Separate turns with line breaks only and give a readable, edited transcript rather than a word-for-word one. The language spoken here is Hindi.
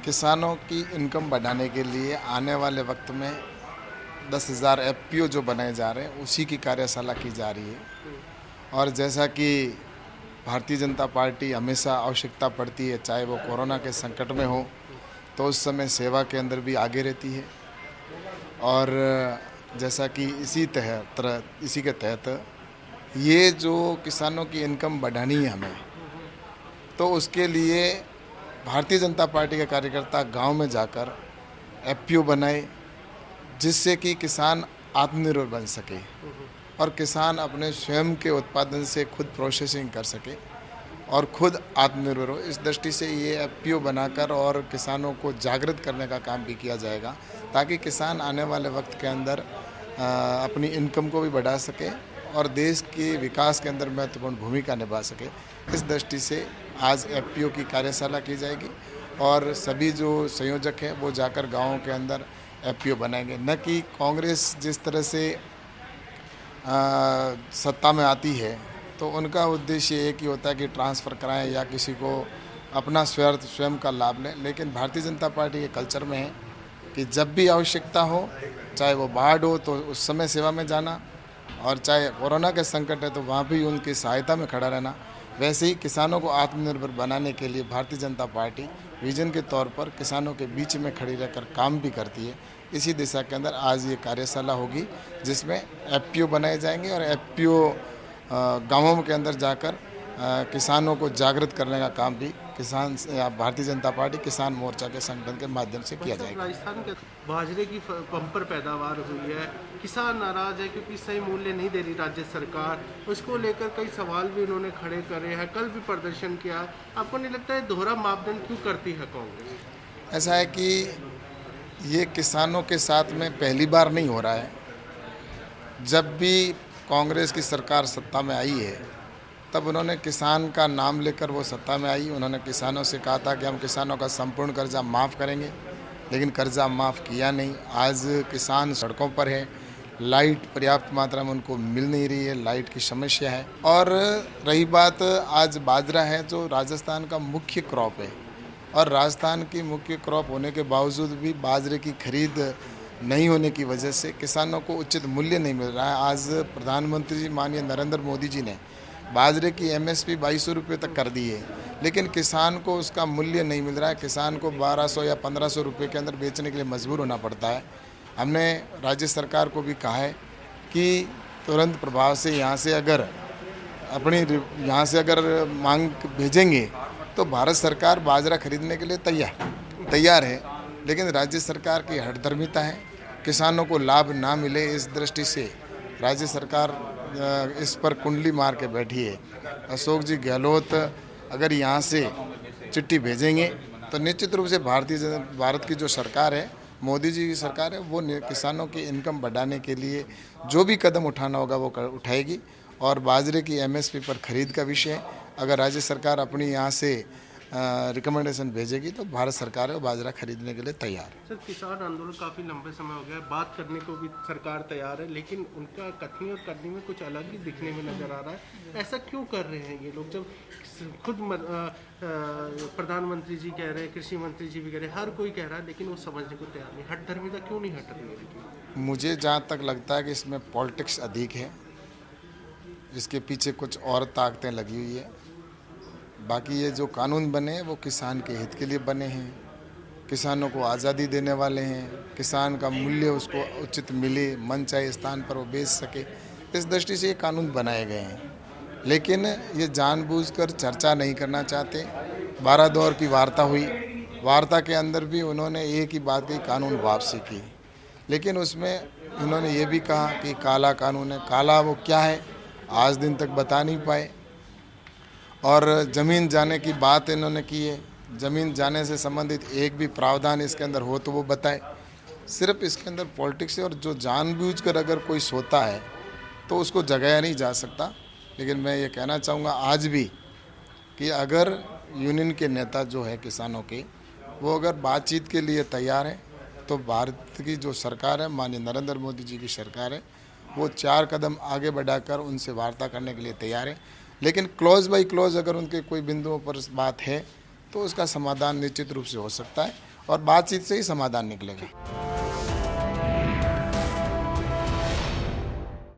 किसानों की इनकम बढ़ाने के लिए आने वाले वक्त में 10,000 एफपीओ जो बनाए जा रहे हैं उसी की कार्यशाला की जा रही है। और जैसा कि भारतीय जनता पार्टी हमेशा आवश्यकता पड़ती है, चाहे वो कोरोना के संकट में हो तो उस समय सेवा के अंदर भी आगे रहती है। और जैसा कि इसी के तहत ये जो किसानों की इनकम बढ़ानी है हमें, तो उसके लिए भारतीय जनता पार्टी के कार्यकर्ता गांव में जाकर एफपीओ बनाए, जिससे कि किसान आत्मनिर्भर बन सके और किसान अपने स्वयं के उत्पादन से खुद प्रोसेसिंग कर सके और खुद आत्मनिर्भर हो। इस दृष्टि से ये एफपीओ बनाकर और किसानों को जागृत करने का काम भी किया जाएगा, ताकि किसान आने वाले वक्त के अंदर अपनी इनकम को भी बढ़ा सके और देश के विकास के अंदर महत्वपूर्ण भूमिका निभा सके। इस दृष्टि से आज एफपीओ की कार्यशाला की जाएगी और सभी जो संयोजक हैं वो जाकर गाँवों के अंदर एफपीओ बनाएंगे। न कि कांग्रेस जिस तरह से सत्ता में आती है तो उनका उद्देश्य एक ही होता है कि ट्रांसफ़र कराएं या किसी को अपना स्वयं का लाभ लें। लेकिन भारतीय जनता पार्टी के कल्चर में है कि जब भी आवश्यकता हो, चाहे वो बाढ़ हो तो उस समय सेवा में जाना, और चाहे कोरोना के संकट है तो वहाँ भी उनकी सहायता में खड़ा रहना। वैसे ही किसानों को आत्मनिर्भर बनाने के लिए भारतीय जनता पार्टी विजन के तौर पर किसानों के बीच में खड़ी रहकर काम भी करती है। इसी दिशा के अंदर आज ये कार्यशाला होगी, जिसमें एफपीओ बनाए जाएंगे और एफपीओ गाँवों के अंदर जाकर किसानों को जागृत करने का काम भी भारतीय जनता पार्टी किसान मोर्चा के संगठन के माध्यम से किया जाएगा।
राजस्थान के बाजरे की बम्पर पैदावार हुई है, किसान नाराज है क्योंकि सही मूल्य नहीं दे रही राज्य सरकार। उसको लेकर कई सवाल भी उन्होंने खड़े करे हैं, कल भी प्रदर्शन किया। आपको नहीं लगता है दोहरा मापदंड क्यों करती है कांग्रेस?
ऐसा है कि ये किसानों के साथ में पहली बार नहीं हो रहा है। जब भी कांग्रेस की सरकार सत्ता में आई है तब उन्होंने किसान का नाम लेकर वो सत्ता में आई। उन्होंने किसानों से कहा था कि हम किसानों का संपूर्ण कर्जा माफ़ करेंगे, लेकिन कर्जा माफ़ किया नहीं। आज किसान सड़कों पर है, लाइट पर्याप्त मात्रा में उनको मिल नहीं रही है, लाइट की समस्या है। और रही बात आज बाजरा है जो राजस्थान का मुख्य क्रॉप है, और राजस्थान की मुख्य क्रॉप होने के बावजूद भी बाजरे की खरीद नहीं होने की वजह से किसानों को उचित मूल्य नहीं मिल रहा है। आज प्रधानमंत्री जी माननीय नरेंद्र मोदी जी ने बाजरे की एमएसपी 2200 रुपये तक कर दी है, लेकिन किसान को उसका मूल्य नहीं मिल रहा है। किसान को 1200 या 1500 रुपये के अंदर बेचने के लिए मजबूर होना पड़ता है। हमने राज्य सरकार को भी कहा है कि तुरंत प्रभाव से यहाँ से अगर मांग भेजेंगे तो भारत सरकार बाजरा खरीदने के लिए तैयार है, लेकिन राज्य सरकार की हठधर्मिता है, किसानों को लाभ ना मिले। इस दृष्टि से राज्य सरकार इस पर कुंडली मार के बैठी है। अशोक जी गहलोत अगर यहाँ से चिट्ठी भेजेंगे तो निश्चित रूप से भारत की जो सरकार है, मोदी जी की सरकार है, वो किसानों की इनकम बढ़ाने के लिए जो भी कदम उठाना होगा वो उठाएगी। और बाजरे की एमएसपी पर खरीद का विषय, अगर राज्य सरकार अपनी यहाँ से रिकमेंडेशन भेजेगी तो भारत सरकार है वो बाजरा खरीदने के लिए तैयार है।
सर, किसान आंदोलन काफ़ी लंबे समय हो गया है, बात करने को भी सरकार तैयार है, लेकिन उनका कथनी और करनी में कुछ अलग ही दिखने में नज़र आ रहा है। ऐसा क्यों कर रहे हैं ये लोग, जब खुद प्रधानमंत्री जी कह रहे हैं, कृषि मंत्री जी भी कह रहे हैं, हर कोई कह रहा है, लेकिन वो समझने को तैयार नहीं। हठधर्मिता क्यों नहीं हट रही है?
मुझे जहाँ तक लगता है कि इसमें पॉलिटिक्स अधिक है, इसके पीछे कुछ और ताकतें लगी हुई है। बाकी ये जो कानून बने वो किसान के हित के लिए बने हैं, किसानों को आज़ादी देने वाले हैं, किसान का मूल्य उसको उचित मिले, मन चाहे स्थान पर वो बेच सके, इस दृष्टि से ये कानून बनाए गए हैं। लेकिन ये जानबूझकर चर्चा नहीं करना चाहते। 12 दौर की वार्ता हुई, वार्ता के अंदर भी उन्होंने एक ही बात कही, कानून वापसी की। लेकिन उसमें उन्होंने ये भी कहा कि काला कानून है। काला वो क्या है आज दिन तक बता नहीं पाए। और ज़मीन जाने की बात इन्होंने की है, ज़मीन जाने से संबंधित एक भी प्रावधान इसके अंदर हो तो वो बताए। सिर्फ इसके अंदर पॉलिटिक्स है, और जो जानबूझकर अगर कोई सोता है तो उसको जगाया नहीं जा सकता। लेकिन मैं ये कहना चाहूँगा आज भी कि अगर यूनियन के नेता जो है किसानों के, वो अगर बातचीत के लिए तैयार है तो भारत की जो सरकार है, माननीय नरेंद्र मोदी जी की सरकार है, वो 4 कदम आगे बढ़ाकर उनसे वार्ता करने के लिए तैयार है। लेकिन क्लोज बाय क्लोज अगर उनके कोई बिंदुओं पर बात है तो उसका समाधान निश्चित रूप से हो सकता है। और बातचीत से ही समाधान निकलेगा।